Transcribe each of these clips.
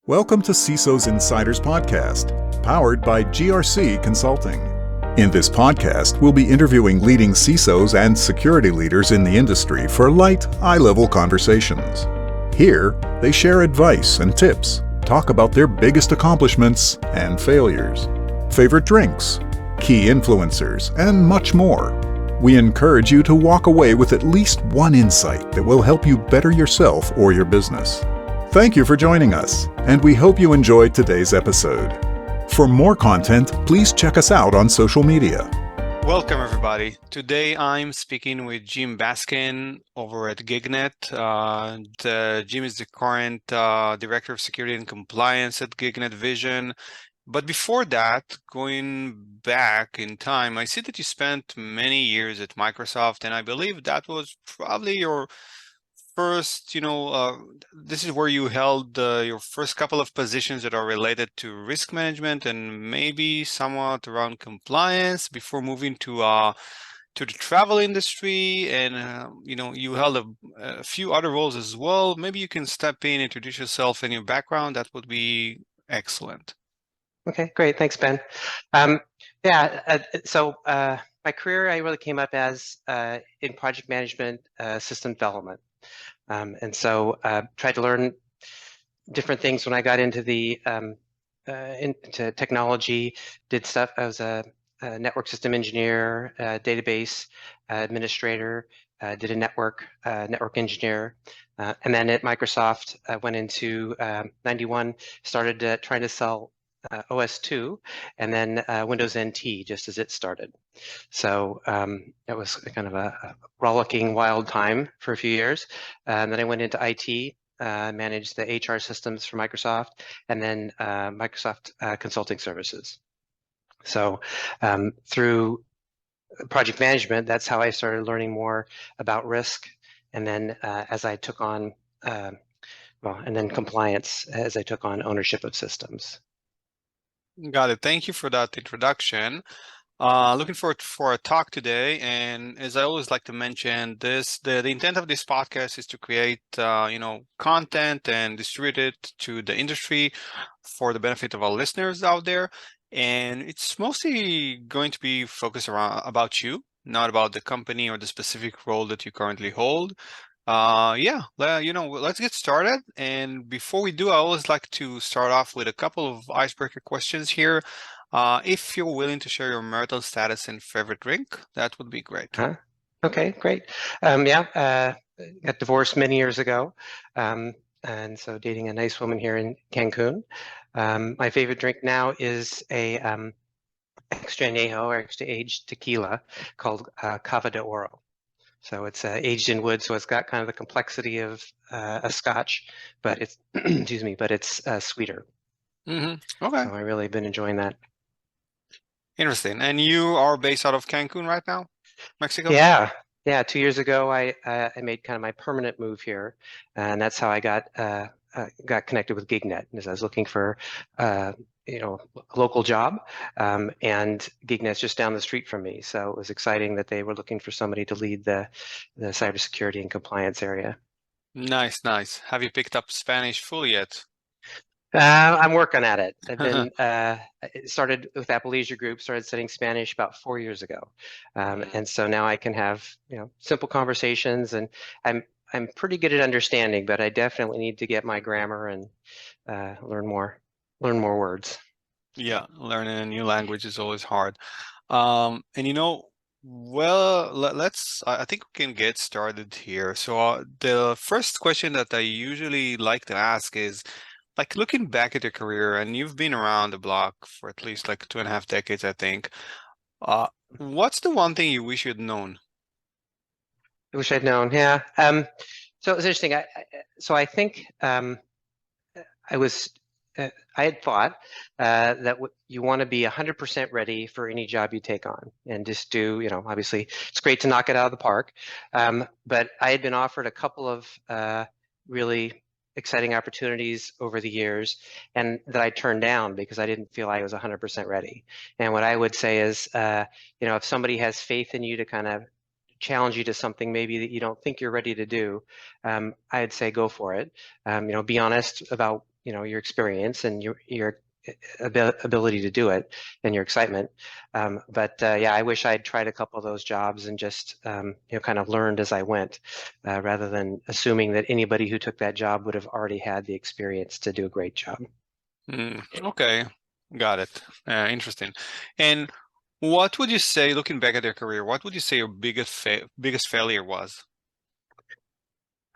Welcome to CISO's Insiders podcast, powered by GRC Consulting. In this podcast, we'll be interviewing leading CISOs and security leaders in the industry for light, eye-level conversations. Here, they share advice and tips, talk about their biggest accomplishments and failures, favorite drinks, key influencers, and much more. We encourage you to walk away with at least one insight that will help you better yourself or your business. Thank you for joining us, and we hope you enjoyed today's episode. For more content, please check us out on social media. Welcome, everybody. Today, I'm speaking with Jim Baskin over at GigNet. Jim is the current Director of Security and Compliance at GigNet Vision. But before that, going back in time, I see that you spent many years at Microsoft, and I believe that was probably your first, this is where you held your first couple of positions that are related to risk management and maybe somewhat around compliance before moving to the travel industry. And, you held a few other roles as well. Maybe you can step in, introduce yourself and your background. That would be excellent. Okay, great. Thanks, Ben. So my career, I really came up as in project management, system development. And so tried to learn different things when I got into into technology, did stuff. I was a network system engineer, database administrator, did a network engineer. And then at Microsoft, I went into 91, started trying to sell OS2 and then Windows NT just as it started. So it was kind of a rollicking wild time for a few years. And then I went into IT, managed the HR systems for Microsoft, and then Microsoft Consulting Services. So through project management, that's how I started learning more about risk. And then as I took on, and then compliance as I took on ownership of systems. Got it. Thank you for that introduction. Looking forward for a talk today. And as I always like to mention, the intent of this podcast is to create, content and distribute it to the industry for the benefit of our listeners out there. And it's mostly going to be focused about you, not about the company or the specific role that you currently hold. Let's get started. And before we do, I always like to start off with a couple of icebreaker questions here. If you're willing to share your marital status and favorite drink, that would be great. Okay, great. Got divorced many years ago. And so dating a nice woman here in Cancun. My favorite drink now is a extra añejo or extra aged tequila called Cava de Oro. So it's aged in wood, so it's got kind of the complexity of a Scotch, but it's but it's sweeter. Mm-hmm. Okay. So I really been enjoying that. Interesting. And you are based out of Cancun right now, Mexico? Yeah. 2 years ago, I made kind of my permanent move here, and that's how I got connected with GigNet, because I was looking for a local job, and GigNet's just down the street from me. So it was exciting that they were looking for somebody to lead the cybersecurity and compliance area. Nice. Have you picked up Spanish fully yet? I'm working at it. I've been started with Apple Leisure Group, started studying Spanish about 4 years ago, and so now I can have simple conversations, and I'm pretty good at understanding, but I definitely need to get my grammar and learn more words. Yeah, learning a new language is always hard. I think we can get started here. So the first question that I usually like to ask is, like, looking back at your career, and you've been around the block for at least like 2.5 decades, I think. What's the one thing you wish you'd known? I wish I'd known. Yeah. So it was interesting. I think I had thought that you want to be 100% ready for any job you take on, and just do, obviously it's great to knock it out of the park. But I had been offered a couple of really exciting opportunities over the years, and that I turned down because I didn't feel I was 100% ready. And what I would say is, if somebody has faith in you to kind of challenge you to something maybe that you don't think you're ready to do, I'd say go for it. Be honest about your experience and your ability to do it and your excitement. But yeah, I wish I'd tried a couple of those jobs and just kind of learned as I went, rather than assuming that anybody who took that job would have already had the experience to do a great job. Okay, got it. Interesting. And what would you say, looking back at your career, what would you say your biggest failure was?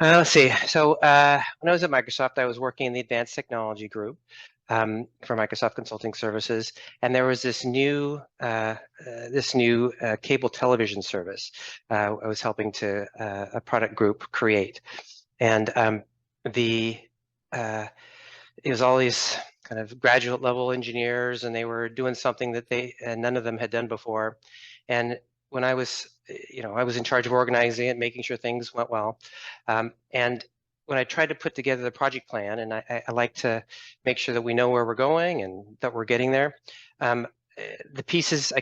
Let's see. So when I was at Microsoft, I was working in the advanced technology group for Microsoft Consulting Services, and there was this new cable television service I was helping to a product group create, and it was all these kind of graduate level engineers, and they were doing something that none of them had done before, and when I was in charge of organizing it, making sure things went well. And when I tried to put together the project plan, and I like to make sure that we know where we're going and that we're getting there, the pieces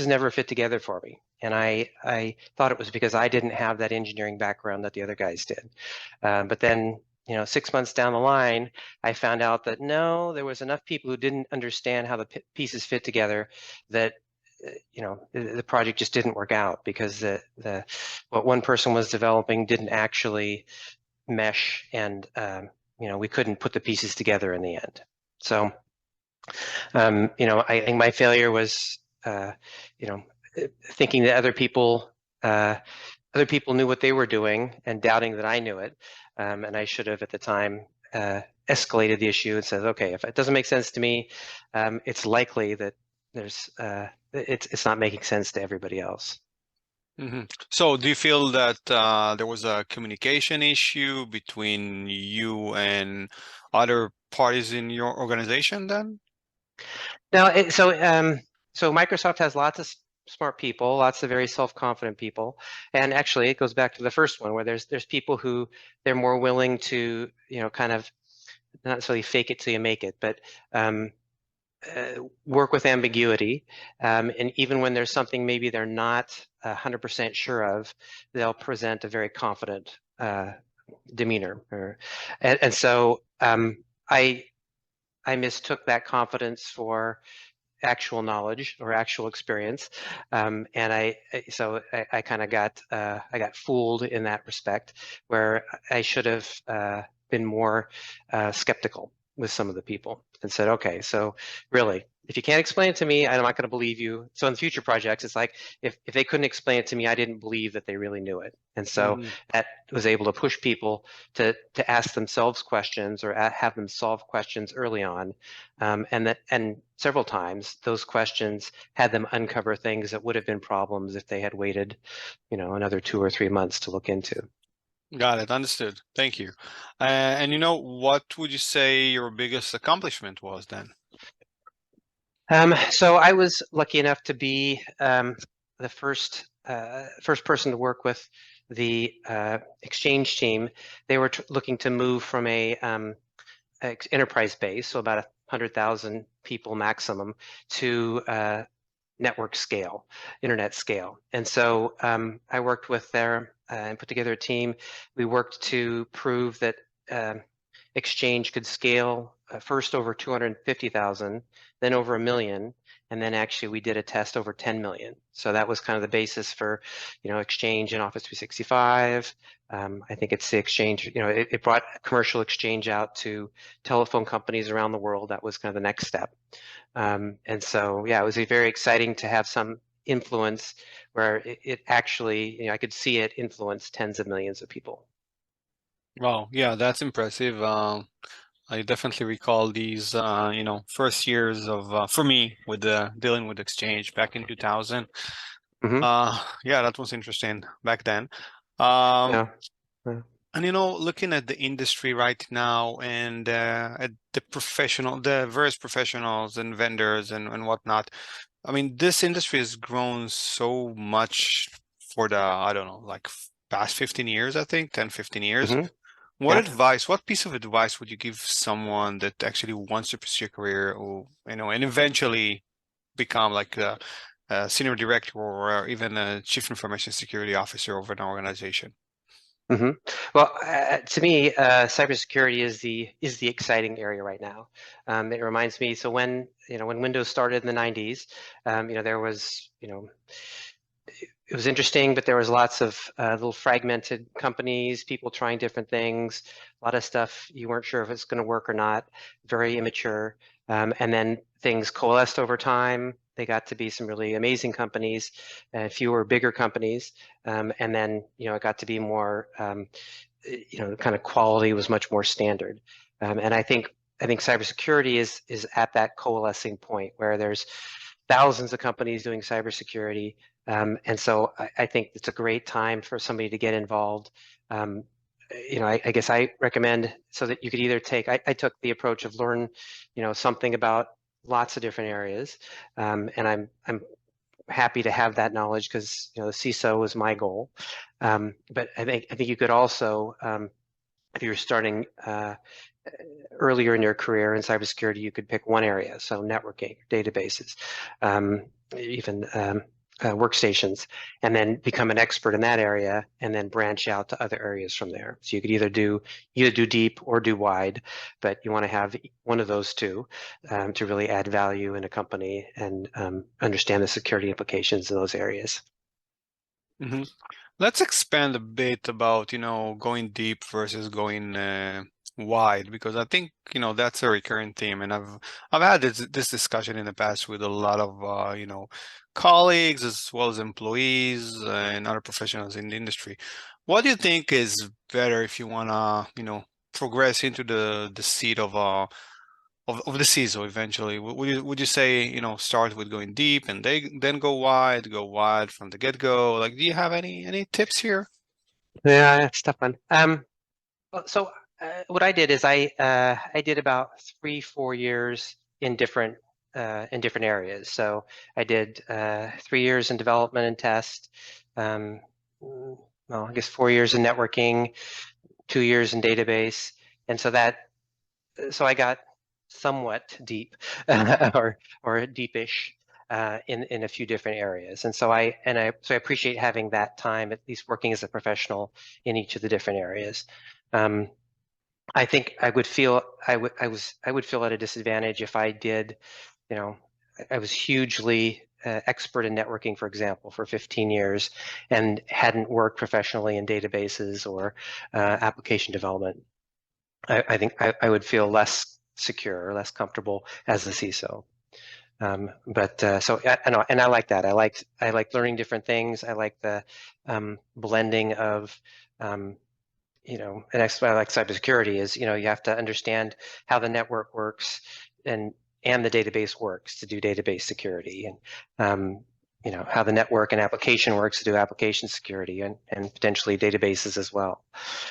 never fit together for me. And I thought it was because I didn't have that engineering background that the other guys did. But then 6 months down the line, I found out that no, there was enough people who didn't understand how the pieces fit together that the project just didn't work out, because what one person was developing didn't actually mesh, and we couldn't put the pieces together in the end. So I think my failure was thinking that other people knew what they were doing and doubting that I knew it, and I should have at the time escalated the issue and said, okay, if it doesn't make sense to me, it's likely that it's not making sense to everybody else. So do you feel that there was a communication issue between you and other parties in your organization then? No, so Microsoft has lots of smart people, lots of very self-confident people, and actually it goes back to the first one, where there's people who they're more willing to kind of not necessarily fake it till you make it, but work with ambiguity, and even when there's something maybe they're not 100% sure of, they'll present a very confident demeanor. And so I mistook that confidence for actual knowledge or actual experience, and I kind of got fooled in that respect, where I should have been more skeptical with some of the people and said, okay, so really, if you can't explain it to me, I'm not going to believe you. So in future projects, it's like if they couldn't explain it to me, I didn't believe that they really knew it. And so that was able to push people to ask themselves questions or have them solve questions early on, and several times those questions had them uncover things that would have been problems if they had waited another 2 or 3 months to look into. Got it. Understood. Thank you. And what would you say your biggest accomplishment was then? So I was lucky enough to be the first person to work with the Exchange team. They were looking to move from a enterprise base, so about 100,000 people maximum, to network scale, internet scale. And so I worked with there and put together a team. We worked to prove that Exchange could scale first over 250,000, then over 1 million, and then actually we did a test over 10 million. So that was kind of the basis for Exchange in Office 365. I think it's the Exchange, it brought commercial Exchange out to telephone companies around the world. That was kind of the next step. And so, yeah, it was very exciting to have some influence where it actually, I could see it influence tens of millions of people. Wow, yeah, that's impressive. I definitely recall these, first years of, for me, with dealing with Exchange back in 2000. Yeah, that was interesting back then. Yeah. And looking at the industry right now and at the various professionals and vendors and whatnot, I mean, this industry has grown so much for I don't know, like past 15 years, I think, 10, 15 years. What piece of advice would you give someone that actually wants to pursue a career or, and eventually become like a senior director or even a chief information security officer of an organization? Mm-hmm. Well, to me, cybersecurity is the exciting area right now. It reminds me. So when Windows started in the 90s, there was it was interesting, but there was lots of little fragmented companies, people trying different things, a lot of stuff you weren't sure if it's going to work or not, very immature. And then things coalesced over time. They got to be some really amazing companies, fewer bigger companies, and then it got to be more, the kind of quality was much more standard. And I think cybersecurity is at that coalescing point where there's thousands of companies doing cybersecurity. And so I think it's a great time for somebody to get involved. I guess I recommend so that you could either take, I took the approach of learn, something about lots of different areas. And I'm happy to have that knowledge because, the CISO was my goal. But I think you could also, if you're starting earlier in your career in cybersecurity, you could pick one area, so networking, databases, even workstations, and then become an expert in that area, and then branch out to other areas from there. So you could either do deep or do wide, but you want to have one of those two to really add value in a company and understand the security implications in those areas. Mm-hmm. Let's expand a bit about, going deep versus going wide, because I think, that's a recurring theme. And I've had this discussion in the past with a lot of, colleagues as well as employees and other professionals in the industry. What do you think is better if you want to, progress into the seat of the CISO eventually? Would you say, start with going deep and then go wide from the get-go? Like, do you have any tips here? Yeah, it's a tough one. So what I did is I did about 3-4 years in different areas. So I did 3 years in development and test. Well, I guess 4 years in networking, 2 years in database, and so I got somewhat deep or deepish in a few different areas. And so I appreciate having that time, at least working as a professional in each of the different areas. I think I would feel I would feel at a disadvantage if I did, I was hugely expert in networking, for example, for 15 years and hadn't worked professionally in databases or application development. I think I would feel less secure or less comfortable as the CISO. So I know, and I like that. I like learning different things. I like the blending of and that's why I like cybersecurity is, you have to understand how the network works and the database works to do database security, and how the network and application works to do application security and potentially databases as well.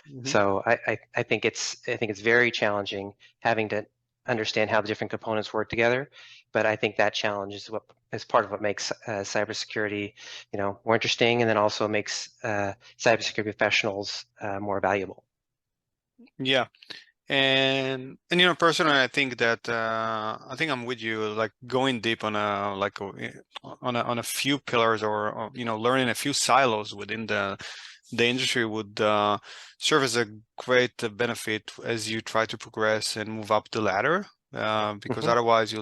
Mm-hmm. So I think it's very challenging having to understand how the different components work together, but I think that challenge is part of what makes cybersecurity, more interesting, and then also makes cybersecurity professionals more valuable. Yeah. And personally, I think that I think I'm with you. Like going deep on a few pillars, or learning a few silos within the industry would serve as a great benefit as you try to progress and move up the ladder. Because Mhm. otherwise,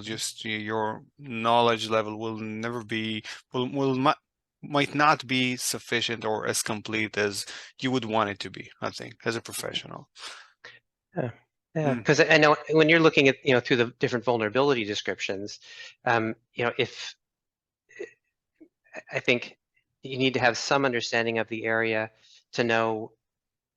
your knowledge level will never be might not be sufficient or as complete as you would want it to be, I think, as a professional. Yeah, because I know when you're looking at through the different vulnerability descriptions, if I think you need to have some understanding of the area to know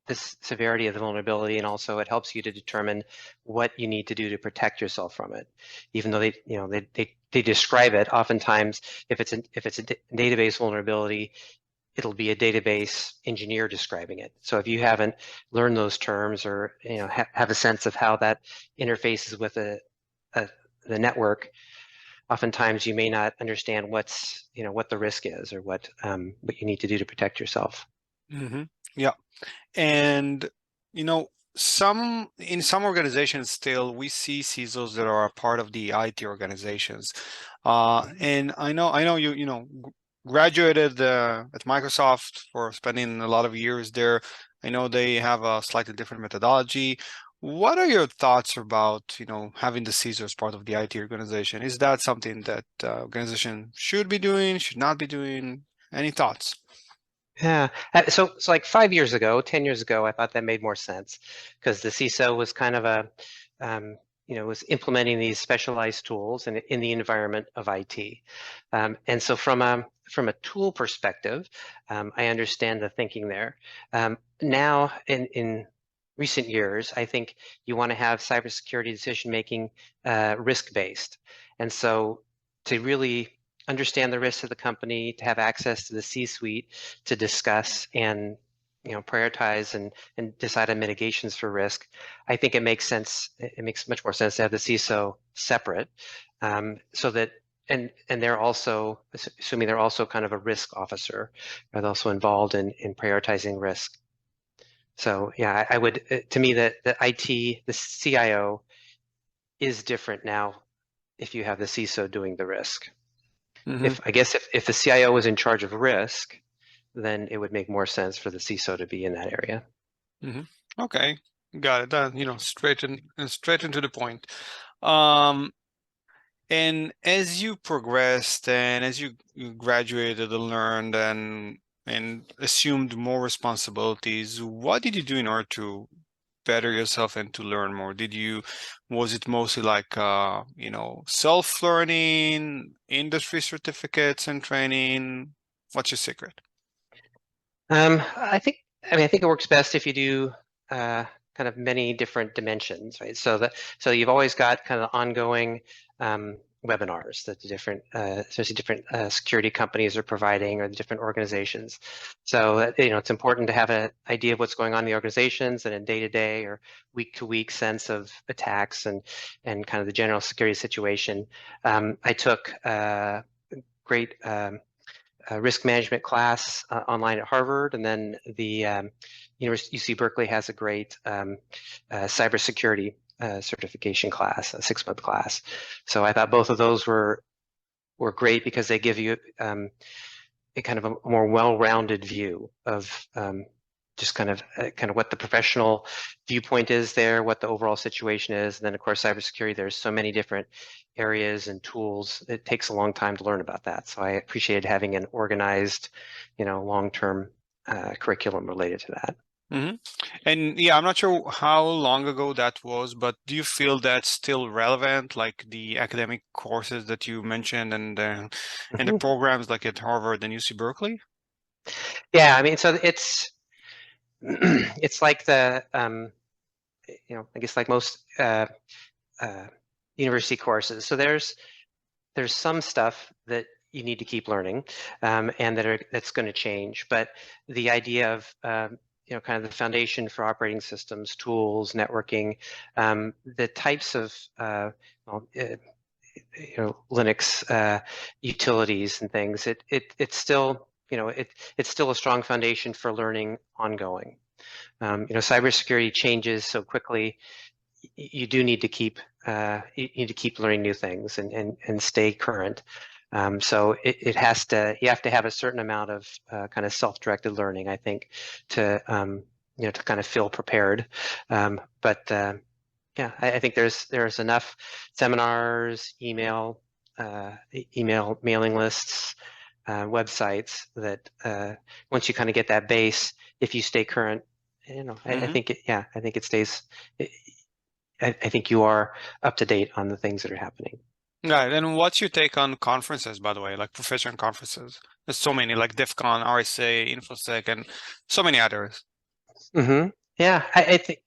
the severity of the vulnerability, and also it helps you to determine what you need to do to protect yourself from it. Even though they describe it, oftentimes if it's a database vulnerability, it'll be a database engineer describing it. So if you haven't learned those terms or have a sense of how that interfaces with the network, oftentimes you may not understand what the risk is or what you need to do to protect yourself. Mm-hmm. Yeah. And in some organizations still we see CISOs that are a part of the IT organizations. And I know graduated at Microsoft for spending a lot of years there. I know they have a slightly different methodology. What are your thoughts about, having the CISO as part of the IT organization? Is that something that organization should be doing, should not be doing? Any thoughts? Yeah. So like 5 years ago, 10 years ago, I thought that made more sense because the CISO was kind of was implementing these specialized tools in the environment of IT. And so from a tool perspective, I understand the thinking there. Now in recent years, I think you want to have cybersecurity decision making risk-based. And so to really understand the risks of the company, to have access to the C-suite to discuss and prioritize and decide on mitigations for risk. I think it makes sense. It makes much more sense to have the CISO separate, so that and they're also, assuming they're also kind of a risk officer, are also involved in prioritizing risk. So yeah, I would, to me, the IT, the CIO is different now if you have the CISO doing the risk. Mm-hmm. If the CIO was in charge of risk, then it would make more sense for the CISO to be in that area. Mm-hmm. Okay, got it. Straight into the point. And as you progressed and as you graduated and learned and assumed more responsibilities, what did you do in order to better yourself and to learn more? Was it mostly like self-learning, industry certificates and training? What's your secret? I think it works best if you do kind of many different dimensions, right? So you've always got kind of ongoing webinars that the different, especially different security companies are providing, or the different organizations. So it's important to have an idea of what's going on in the organizations and a day-to-day or week-to-week sense of attacks and kind of the general security situation. I took great risk management class online at Harvard, and then the UC Berkeley has a great cybersecurity certification class, a 6-month class. So I thought both of those were great because they give you a kind of a more well-rounded view of just kind of what the professional viewpoint is there, what the overall situation is, and then of course cybersecurity. There's so many different areas and tools. It takes a long time to learn about that. So I appreciated having an organized, long-term curriculum related to that. Mm-hmm. And yeah, I'm not sure how long ago that was, but do you feel that's still relevant, like the academic courses that you mentioned and the programs like at Harvard and UC Berkeley? Yeah, I mean, so it's it's like the I guess like most university courses. So there's some stuff that you need to keep learning, and that's going to change. But the idea of kind of the foundation for operating systems, tools, networking, the types of Linux utilities and things. It's still it's still a strong foundation for learning ongoing. Cybersecurity changes so quickly. You do need to keep learning new things and stay current. So you have to have a certain amount of kind of self-directed learning, I think, to to kind of feel prepared. Yeah, I think there's enough seminars, email mailing lists, websites that once you kind of get that base, if you stay current, I think it stays. I think you are up to date on the things that are happening. Right. And what's your take on conferences, by the way, like professional conferences? There's so many, like DEF CON, RSA, InfoSec, and so many others. Mm-hmm. Yeah, I think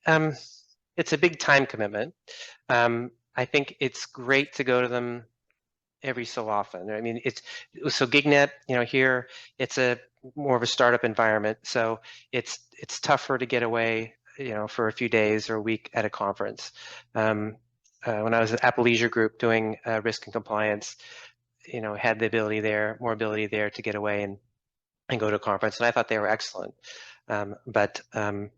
it's a big time commitment. I think it's great to go to them every so often. I mean, so GigNet, here it's a more of a startup environment, so it's tougher to get away, for a few days or a week at a conference. When I was at Apple Leisure Group doing risk and compliance, had more ability there to get away and go to a conference, and I thought they were excellent. But I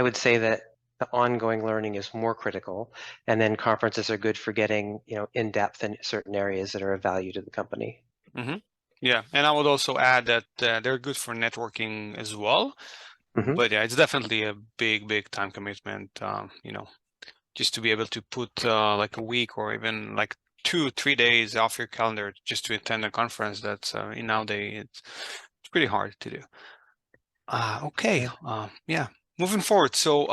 would say that the ongoing learning is more critical, and then conferences are good for getting in depth in certain areas that are of value to the company. Mm-hmm. Yeah, and I would also add that they're good for networking as well. Mhm. But yeah, it's definitely a big time commitment. Just to be able to put like a week or even like 2-3 days off your calendar just to attend a conference. That's nowadays it's pretty hard to do. Okay. Yeah. Moving forward. So,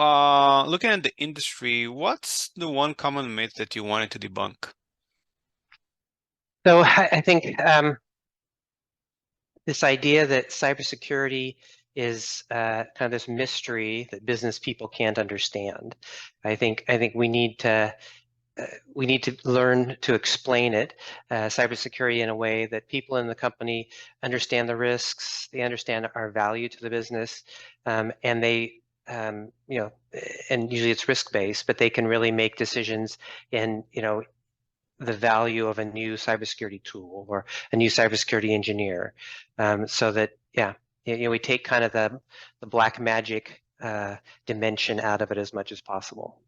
looking at the industry, what's the one common myth that you wanted to debunk? So I think this idea that cybersecurity is kind of this mystery that business people can't understand. I think we need to learn to explain it, cybersecurity, in a way that people in the company understand the risks, they understand our value to the business, and they, and usually it's risk-based, but they can really make decisions in, the value of a new cybersecurity tool or a new cybersecurity engineer, so that, yeah, we take kind of the black magic dimension out of it as much as possible.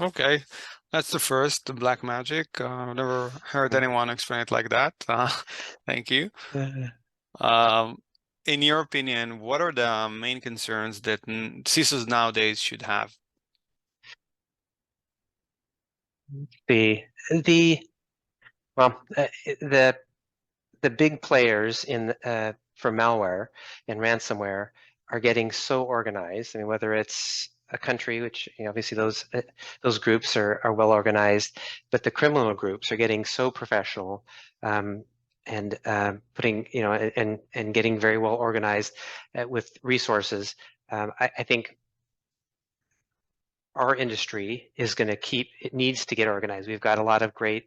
Okay, that's the first, the black magic. I've never heard anyone explain it like that. Thank you. In your opinion, what are the main concerns that CISOs nowadays should have? Well, the big players in for malware and ransomware are getting so organized. I mean, whether it's a country, which, obviously those groups are well organized, but the criminal groups are getting so professional, and putting, and getting very well organized with resources. I think our industry is going to it needs to get organized. We've got a lot of great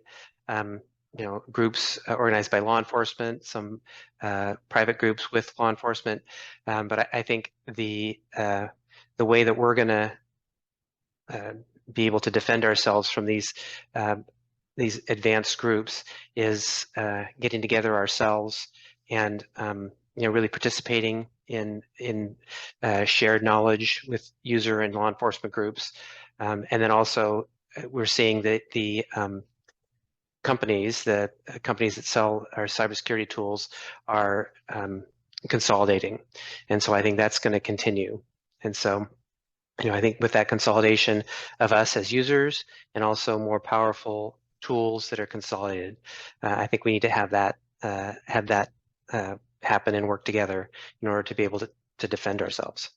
groups organized by law enforcement, some private groups with law enforcement, but I think the way that we're going to be able to defend ourselves from these advanced groups is getting together ourselves and really participating in shared knowledge with user and law enforcement groups, and then also we're seeing that the companies that sell our cybersecurity tools are consolidating, and so I think that's going to continue. And so, I think with that consolidation of us as users and also more powerful tools that are consolidated, I think we need to have that happen and work together in order to be able to defend ourselves.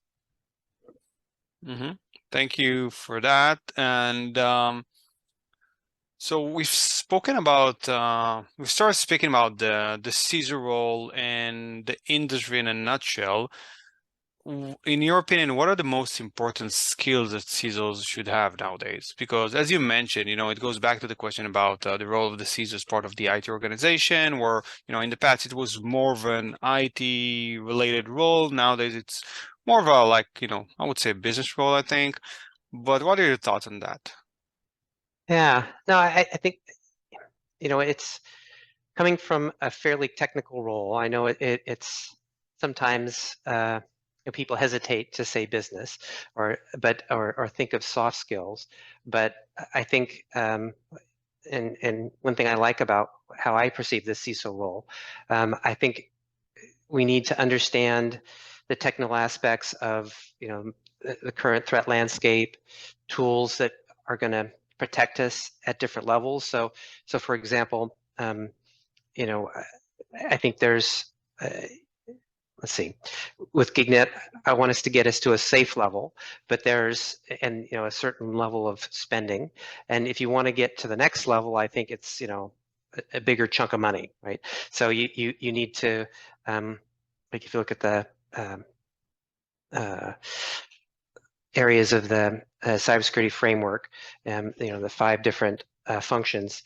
Thank you for that. And so we've started speaking about the CISO role and the industry in a nutshell. In your opinion, what are the most important skills that CISOs should have nowadays? Because as you mentioned, it goes back to the question about the role of the CISO as part of the IT organization, where, in the past it was more of an IT related role. Nowadays it's more of a, like, I would say business role, I think. But what are your thoughts on that? Yeah, no, I think, it's coming from a fairly technical role. I know it's sometimes people hesitate to say business or think of soft skills, but I think and one thing I like about how I perceive the CISO role, I think we need to understand the technical aspects of the current threat landscape, tools that are going to protect us at different levels. So for example, I think there's, let's see, with GigNet, I want us to get us to a safe level, but there's, and a certain level of spending. And if you want to get to the next level, I think it's, a bigger chunk of money, right? So you need to, like if you look at the areas of the cybersecurity framework, the 5 different functions.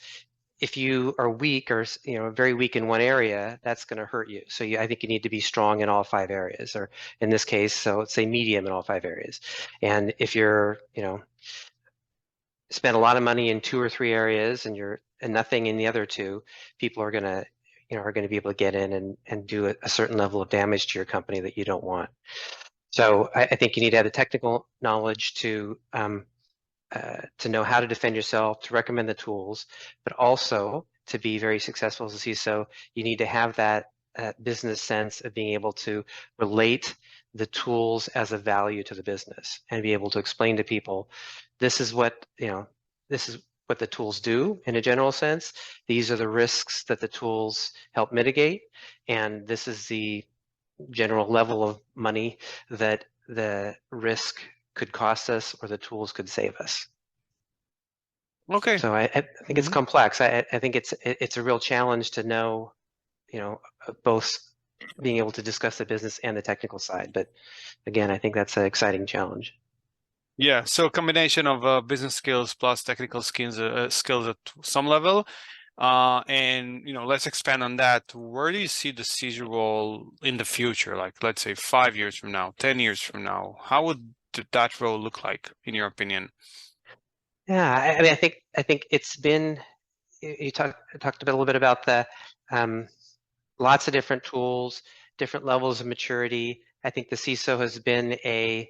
If you are weak or very weak in one area, that's going to hurt you. So I think you need to be strong in all 5 areas, or in this case, so let's say medium in all 5 areas. And if you're spend a lot of money in 2 or 3 areas and nothing in the other 2, people are going to be able to get in and do a certain level of damage to your company that you don't want. So I think you need to have the technical knowledge to know how to defend yourself, to recommend the tools, but also to be very successful as a CISO, you need to have that business sense of being able to relate the tools as a value to the business and be able to explain to people, this is what, this is what the tools do in a general sense. These are the risks that the tools help mitigate, and this is the general level of money that the risk could cost us or the tools could save us. Okay. So I think it's complex. I think it's a real challenge to know, both being able to discuss the business and the technical side. But again, I think that's an exciting challenge. Yeah, so a combination of business skills plus technical skills at some level. And let's expand on that. Where do you see the CISO role in the future? Like, let's say 5 years from now, 10 years from now, how would that role look like, in your opinion? Yeah, I mean, I think it's been, you talked a little bit about the lots of different tools, different levels of maturity. I think the CISO has been a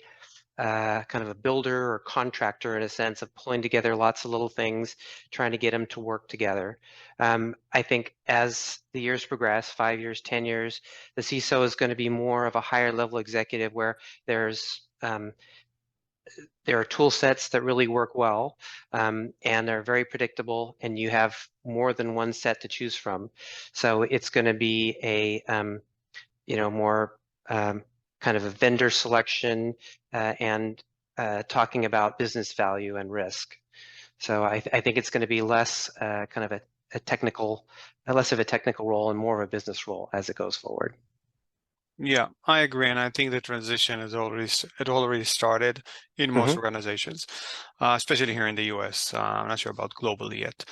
kind of a builder or contractor in a sense of pulling together lots of little things, trying to get them to work together. I think as the years progress, 5 years, 10 years, the CISO is going to be more of a higher level executive where there are tool sets that really work well, and they're very predictable, and you have more than one set to choose from. So it's going to be a more kind of a vendor selection and talking about business value and risk. So I think it's going to be less kind of a technical, less of a technical role and more of a business role as it goes forward. Yeah, I agree, and I think the transition has already started in most organizations, especially here in the US. I'm not sure about globally yet.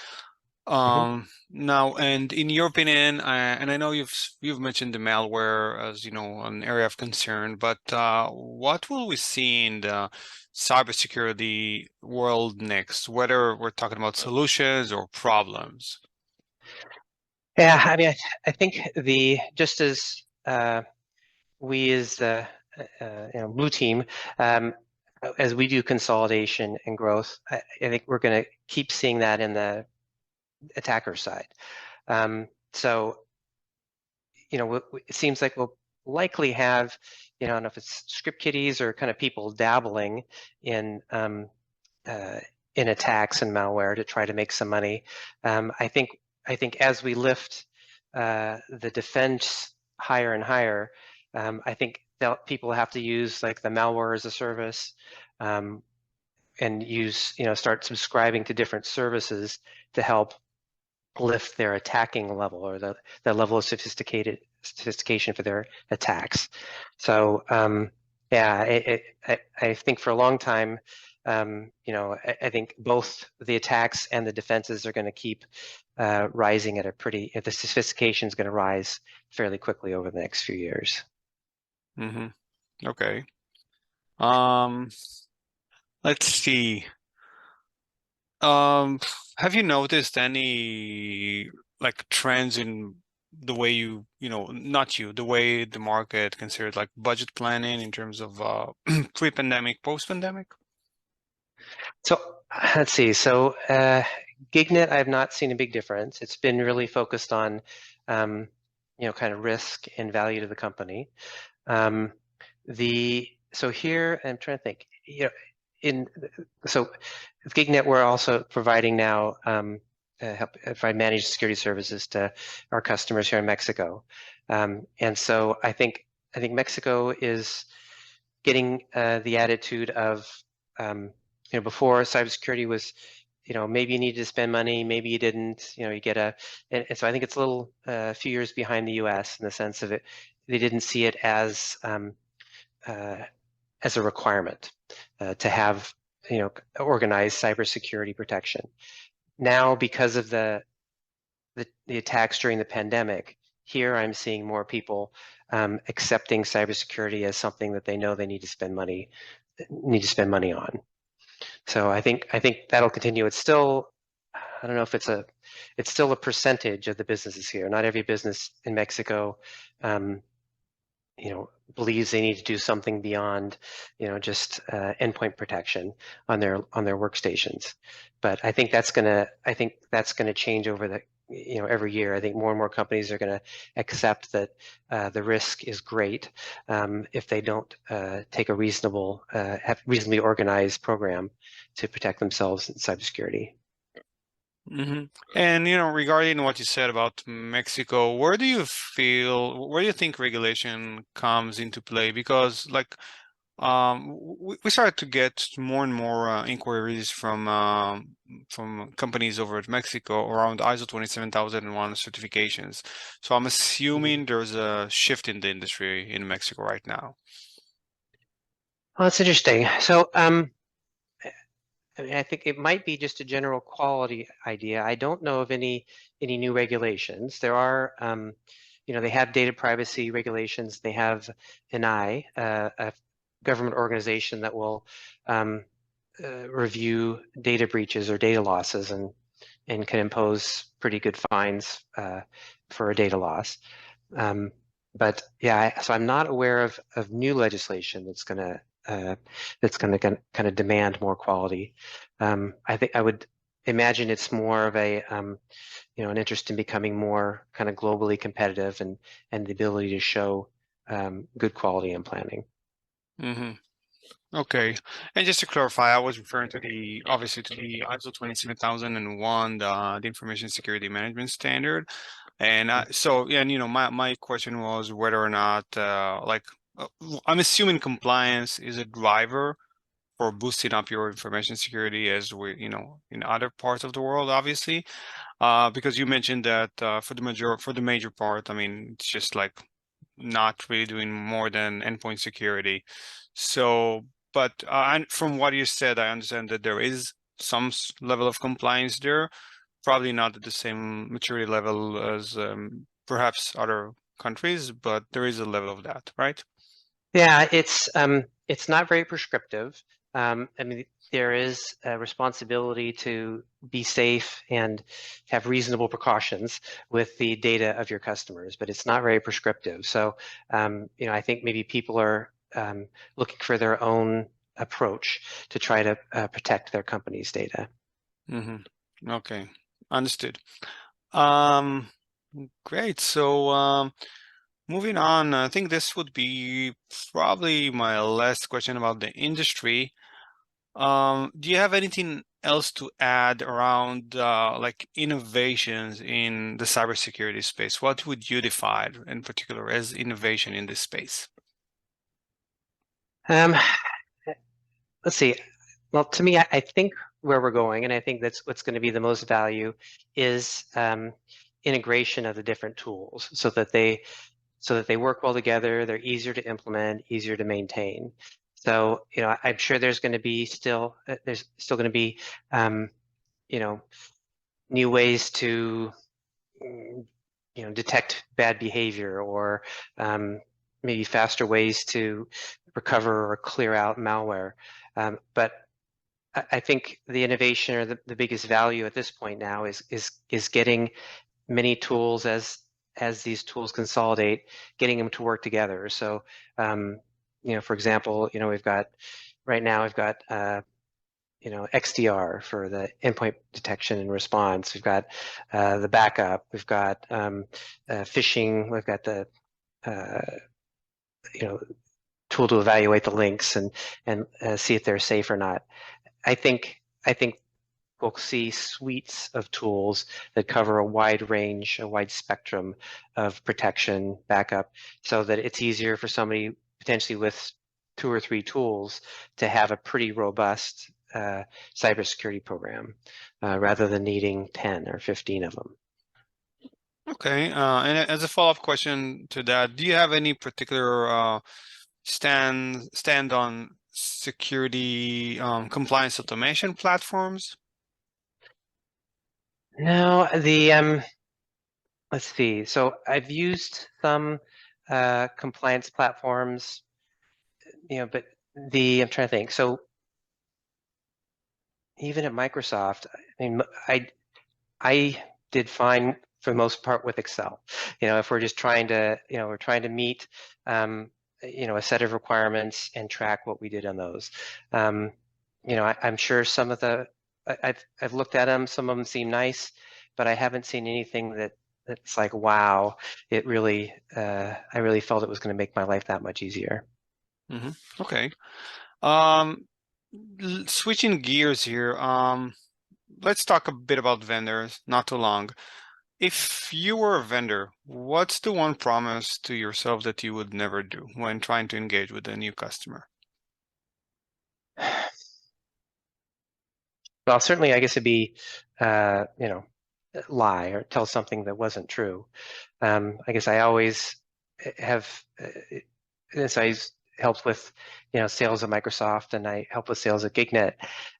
Now, and in your opinion, and I know you've mentioned the malware as an area of concern, but what will we see in the cybersecurity world next? Whether we're talking about solutions or problems. Yeah, I mean, I think just as we as the Blue Team, as we do consolidation and growth, I think we're going to keep seeing that in the attacker side. So, it seems like we'll likely have, I don't know if it's script kiddies or kind of people dabbling in attacks and malware to try to make some money. I think as we lift the defense higher and higher, I think that people have to use like the malware as a service, and use, start subscribing to different services to help lift their attacking level or the level of sophistication for their attacks. So yeah, I think for a long time, I think both the attacks and the defenses are going to keep rising at the sophistication is going to rise fairly quickly over the next few years. Okay. Let's see. Have you noticed any like trends in the way the way the market considered like budget planning in terms of pre-pandemic, post-pandemic? So let's see. So GigNet, I've not seen a big difference. It's been really focused on, kind of risk and value to the company. So here I'm trying to think. So with GigNet, we're also providing now provide managed security services to our customers here in Mexico, and so I think Mexico is getting the attitude of before cybersecurity was maybe you needed to spend money, maybe you didn't, you get and so I think it's a few years behind the US in the sense of it. They didn't see it as a requirement to have organized cybersecurity protection. Now, because of the attacks during the pandemic, here I'm seeing more people accepting cybersecurity as something that they know they need to spend money on. So I think that'll continue. It's still, I don't know if it's still a percentage of the businesses here. Not every business in Mexico believes they need to do something beyond, just endpoint protection on their workstations. But I think that's gonna change over every year. I think more and more companies are going to accept that the risk is great if they don't take a have reasonably organized program to protect themselves in cybersecurity. Mm-hmm. And regarding what you said about Mexico, where do you think regulation comes into play? Because we started to get more and more inquiries from companies over at Mexico around ISO 27001 certifications. So I'm assuming there's a shift in the industry in Mexico right now. Well, that's interesting. So I mean, I think it might be just a general quality idea. I don't know of any new regulations. There are, they have data privacy regulations. They have NI, a government organization that will review data breaches or data losses and can impose pretty good fines for a data loss. But yeah, so I'm not aware of new legislation that's going to kind of demand more quality. I think I would imagine it's more of an interest in becoming more kind of globally competitive and the ability to show good quality in planning. Mm-hmm. Okay, and just to clarify, I was referring to obviously to the ISO 27001, the Information Security Management Standard, and so yeah, and my question was whether or not I'm assuming compliance is a driver for boosting up your information security as we in other parts of the world, obviously, because you mentioned that for the major part, I mean, it's just like not really doing more than endpoint security. So, but from what you said, I understand that there is some level of compliance there, probably not at the same maturity level as perhaps other countries, but there is a level of that, right? Yeah, it's not very prescriptive. I mean, there is a responsibility to be safe and have reasonable precautions with the data of your customers, but it's not very prescriptive. So, I think maybe people are looking for their own approach to try to protect their company's data. Mm-hmm. Okay, understood. Great. So, moving on, I think this would be probably my last question about the industry. Do you have anything else to add around like innovations in the cybersecurity space? What would you define in particular as innovation in this space? Let's see. Well, to me, I think where we're going, and I think that's what's going to be the most value, is integration of the different tools so that they work well together. They're easier to implement, easier to maintain. So, I'm sure there's going to be there's still going to be new ways to detect bad behavior or maybe faster ways to recover or clear out malware. But I think the innovation or the biggest value at this point now is getting many tools as these tools consolidate, getting them to work together. So, for example, we've got XDR for the endpoint detection and response. We've got the backup. We've got phishing. We've got the tool to evaluate the links and see if they're safe or not. I think we'll see suites of tools that cover a wide range, a wide spectrum of protection, backup, so that it's easier for somebody potentially with 2 or 3 tools to have a pretty robust cybersecurity program rather than needing 10 or 15 of them. Okay, and as a follow-up question to that, do you have any particular stand on security compliance automation platforms? No, let's see. So I've used some compliance platforms, but I'm trying to think. So even at Microsoft, I mean, I did fine for the most part with Excel. If we're just trying to, we're trying to meet, a set of requirements and track what we did on those. I'm sure some of I've looked at them. Some of them seem nice, but I haven't seen anything that's like, wow, it really, I really felt it was going to make my life that much easier. Okay. Switching gears here. Let's talk a bit about vendors, not too long. If you were a vendor, what's the one promise to yourself that you would never do when trying to engage with a new customer? Well, certainly, I guess it'd be, lie or tell something that wasn't true. I guess I always have, this I helped with, sales at Microsoft, and I help with sales at GigNet,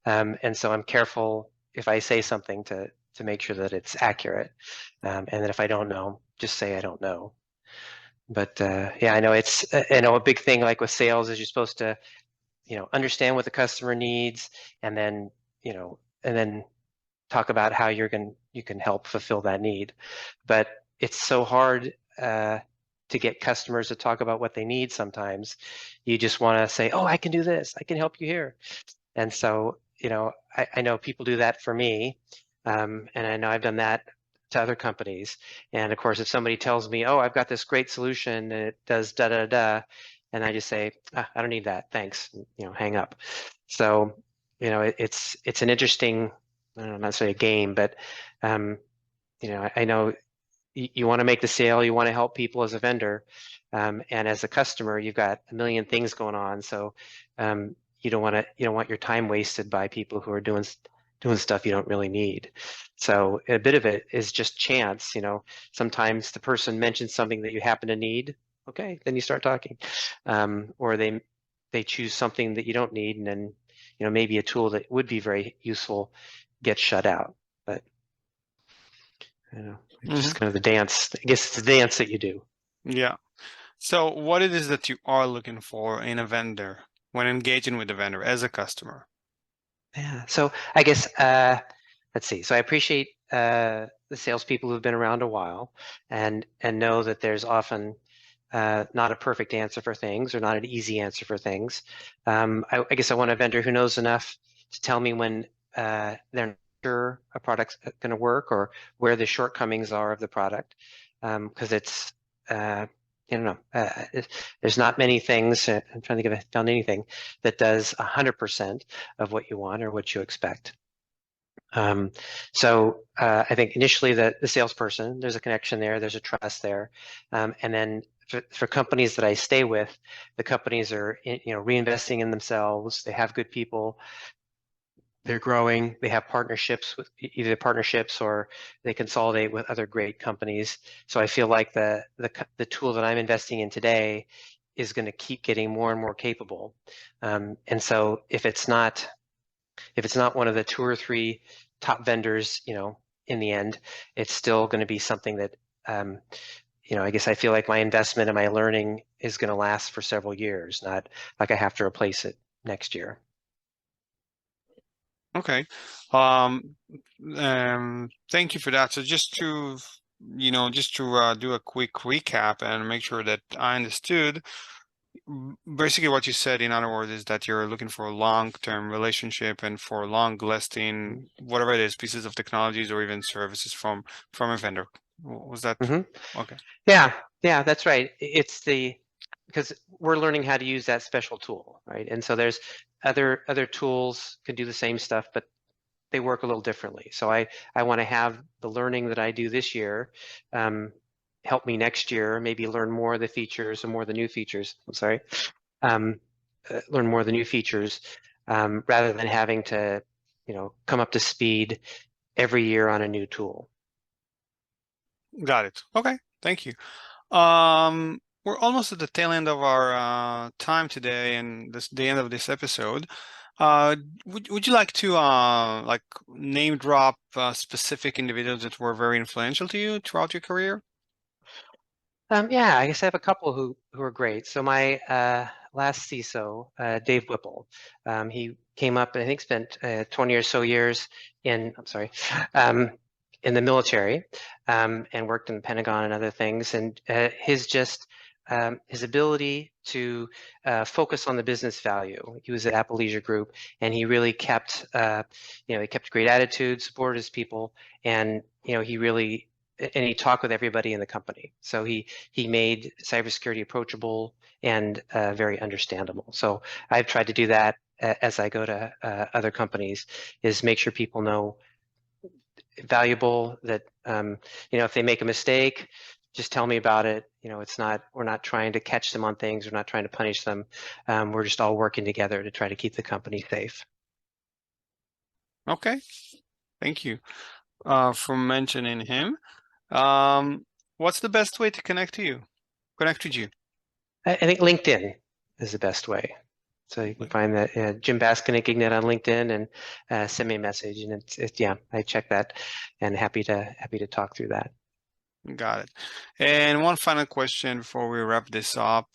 and so I'm careful if I say something to make sure that it's accurate, and then if I don't know, just say I don't know. But yeah, I know it's, a big thing like with sales is you're supposed to, understand what the customer needs, and then, and then talk about how you can help fulfill that need. But it's so hard to get customers to talk about what they need sometimes. You just want to say, oh, I can do this, I can help you here. And so, I know people do that for me, and I know I've done that to other companies. And of course, if somebody tells me, oh, I've got this great solution and it does da da da, and I just say, I don't need that, thanks, hang up. So, it's an interesting, I don't know, not say a game, but I know you want to make the sale, you want to help people as a vendor, and as a customer, you've got a million things going on. So you don't want your time wasted by people who are doing stuff you don't really need. So a bit of it is just chance. Sometimes the person mentions something that you happen to need. Okay, then you start talking, or they choose something that you don't need, and then maybe a tool that would be very useful gets shut out. But it's just kind of the dance. I guess it's the dance that you do. Yeah. So what it is that you are looking for in a vendor when engaging with the vendor as a customer? Yeah. So I guess let's see. So I appreciate the salespeople who've been around a while and know that there's often not a perfect answer for things or not an easy answer for things. I guess I want a vendor who knows enough to tell me when they're not sure a product's going to work or where the shortcomings are of the product, because it's there's not many things. I'm trying to think if I've found anything that does 100% of what you want or what you expect. So I think initially the salesperson, there's a connection there, there's a trust there, and then for companies that I stay with, the companies are reinvesting in themselves. They have good people. They're growing. They have partnerships with either partnerships or they consolidate with other great companies. So I feel like the tool that I'm investing in today is going to keep getting more and more capable. And so if it's not one of the 2 or 3 top vendors, in the end, it's still going to be something that I guess I feel like my investment and my learning is going to last for several years, not like I have to replace it next year. Okay. Thank you for that. So just to, do a quick recap and make sure that I understood, basically what you said, in other words, is that you're looking for a long-term relationship and for long-lasting, whatever it is, pieces of technologies or even services from a vendor. Was that okay? Yeah, that's right. It's because we're learning how to use that special tool, right? And so there's other tools can do the same stuff, but they work a little differently. So I want to have the learning that I do this year help me next year, maybe learn more of the features or more of the new features. I'm sorry, learn more of the new features rather than having to, come up to speed every year on a new tool. Got it. Okay, thank you. We're almost at the tail end of our time today and the end of this episode. Would you like to name drop specific individuals that were very influential to you throughout your career? Yeah, I guess I have a couple who are great. So my last CISO, Dave Whipple, he came up and I think spent 20 or so years in the military and worked in the Pentagon and other things. And his just his ability to focus on the business value. He was at Apple Leisure Group, and he really kept, he kept great attitude, supported his people, and he talked with everybody in the company. So he made cybersecurity approachable and very understandable. So I've tried to do that as I go to other companies, is make sure people know valuable, that if they make a mistake, just tell me about it. We're not trying to catch them on things. We're not trying to punish them. We're just all working together to try to keep the company safe. Okay, thank you for mentioning him. What's the best way to connect with you? I think LinkedIn is the best way. So you can find that Jim Baskin at GigNet on LinkedIn, and send me a message, and I check that, and happy to talk through that. Got it. And one final question before we wrap this up.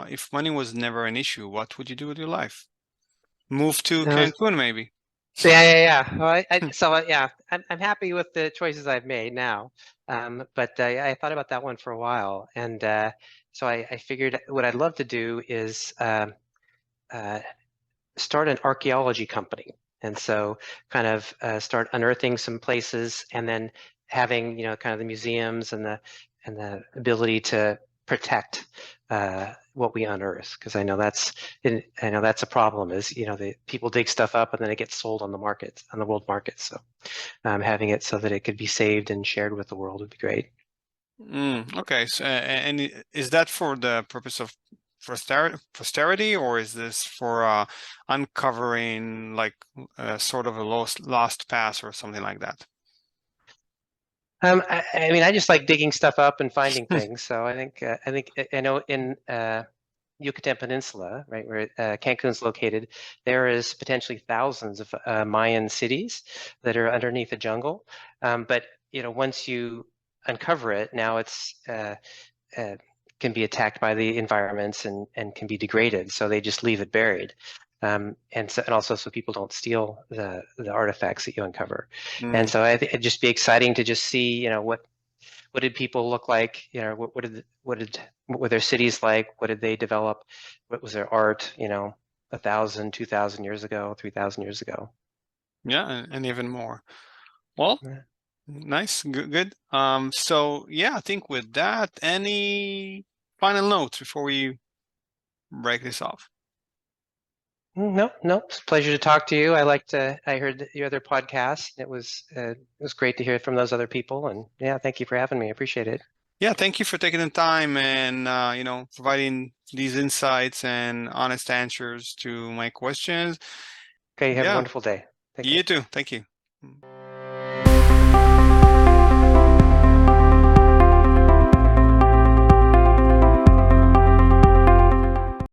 If money was never an issue, what would you do with your life? Move to Cancun, maybe? Yeah. Well, I'm happy with the choices I've made now. But I thought about that one for a while, and so I figured what I'd love to do is start an archaeology company, and so kind of start unearthing some places, and then having kind of the museums and the ability to protect what we unearth, because I know that's a problem, is the people dig stuff up and then it gets sold on the market, on the world market. So having it so that it could be saved and shared with the world would be great. Okay, so and is that for the purpose of posterity, or is this for uncovering like sort of a lost past or something like that? I just like digging stuff up and finding things. So I know in Yucatan Peninsula, right where Cancun's located, there is potentially thousands of Mayan cities that are underneath the jungle. But once you uncover it, now it's can be attacked by the environments and can be degraded. So they just leave it buried. And also so people don't steal the artifacts that you uncover. And so it'd just be exciting to just see, what did people look like? What were their cities like? What did they develop? What was their art? 1,000, 2,000 years ago, 3,000 years ago. Yeah, and even more. Well, Yeah. Nice, good. So yeah, I think with that, any final notes before we break this off? No, it's a pleasure to talk to you. I heard your other podcast. It was great to hear from those other people, and yeah, thank you for having me. I appreciate it. Yeah, thank you for taking the time and providing these insights and honest answers to my questions. Okay, have a wonderful day. You too. Thank you.